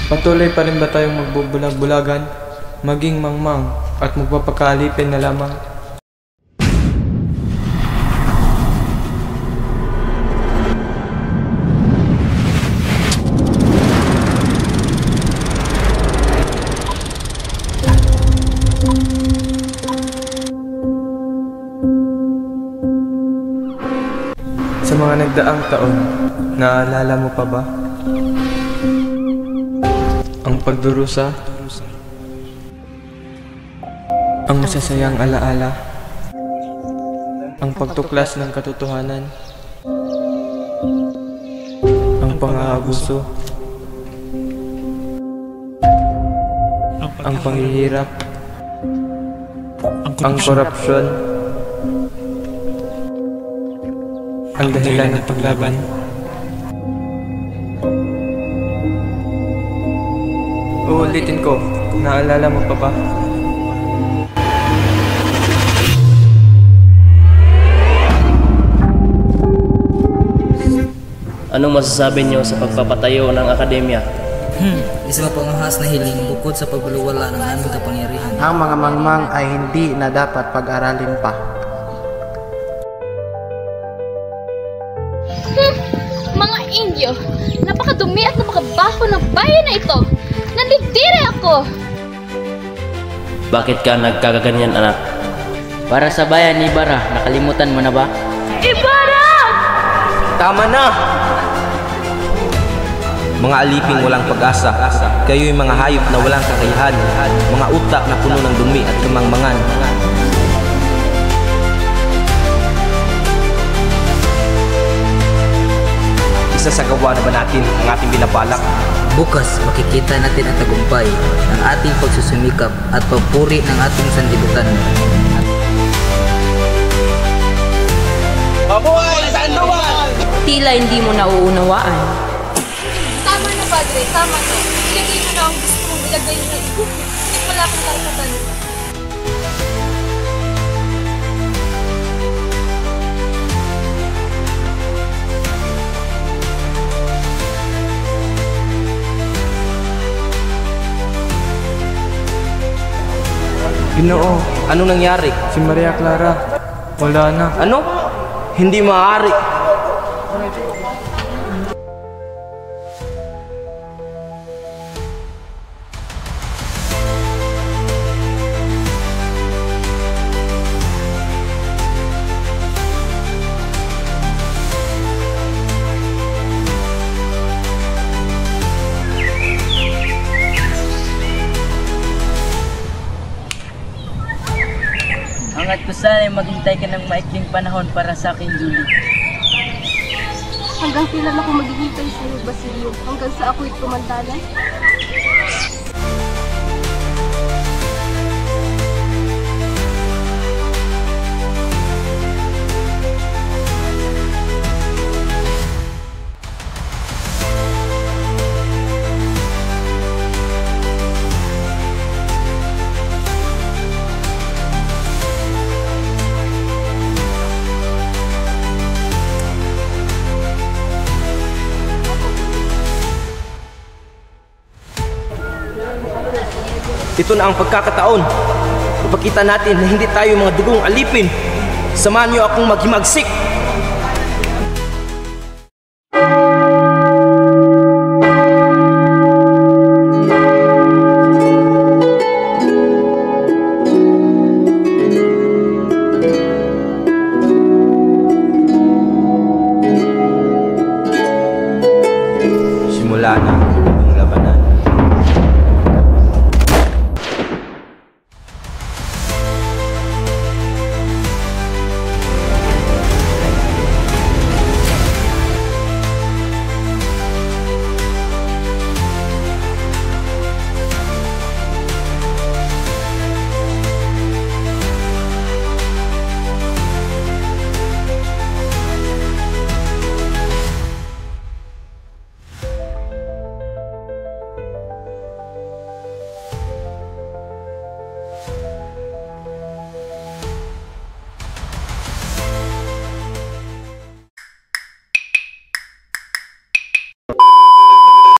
Patuloy pa rin ba tayong magbubulag-bulagan, maging mangmang at magpapakaalipin na lamang? Sa mga nagdaang taon, naalala mo pa ba? Ang pagdurusa, ang masasayang alaala, ang pagtuklas ng katotohanan, ang pang-aabuso, ang panghihirap, ang korupsyon, ang dahilan ng paglaban. Uulitin ko, naalala mo pa ba? Anong masasabi niyo sa pagpapatayo ng akademya? Isa pang ahas na hiling bukod sa pagbuluwala ng aming kapangyarihan. Ang mga mangmang ay hindi na dapat pag-aralin pa. Mga Indio, napakadumi at napakabaho ng bayan na ito. Nandidire ako! Bakit ka nagkakaganyan, anak? Para sa bayan ni Ibarra, nakalimutan mo na ba? Ibarra! Tama na! Mga aliping walang pag-asa, kayo'y mga hayop na walang kakayahan, mga utak na puno ng dumi at kamangmangan. Isa sa gawa na ba natin ang ating binabalak? Bukas, makikita natin ang tagumpay ng ating pagsusumikap at pagpuri ng ating sanlibutan. Mabuhay Sandoval! Tila hindi mo nauunawaan. Tama na, Padre. Tama na. Ilagay mo na ang gusto mong ilagay na ito. Wala kang karapatan. Ginoo, Anong nangyari? si Maria Clara, wala na. Ano? Hindi maaari. Angat ko sana ay maghintay ka ng maikling panahon para sa akin, Julie. Hanggang kailan ako maghihintay sa iyo, Basilio? Hanggang sa ako'y tumantalan? Ito na ang pagkakataon. Ipakita natin na hindi tayo mga dugong alipin. Samahan niyo akong maghimagsik.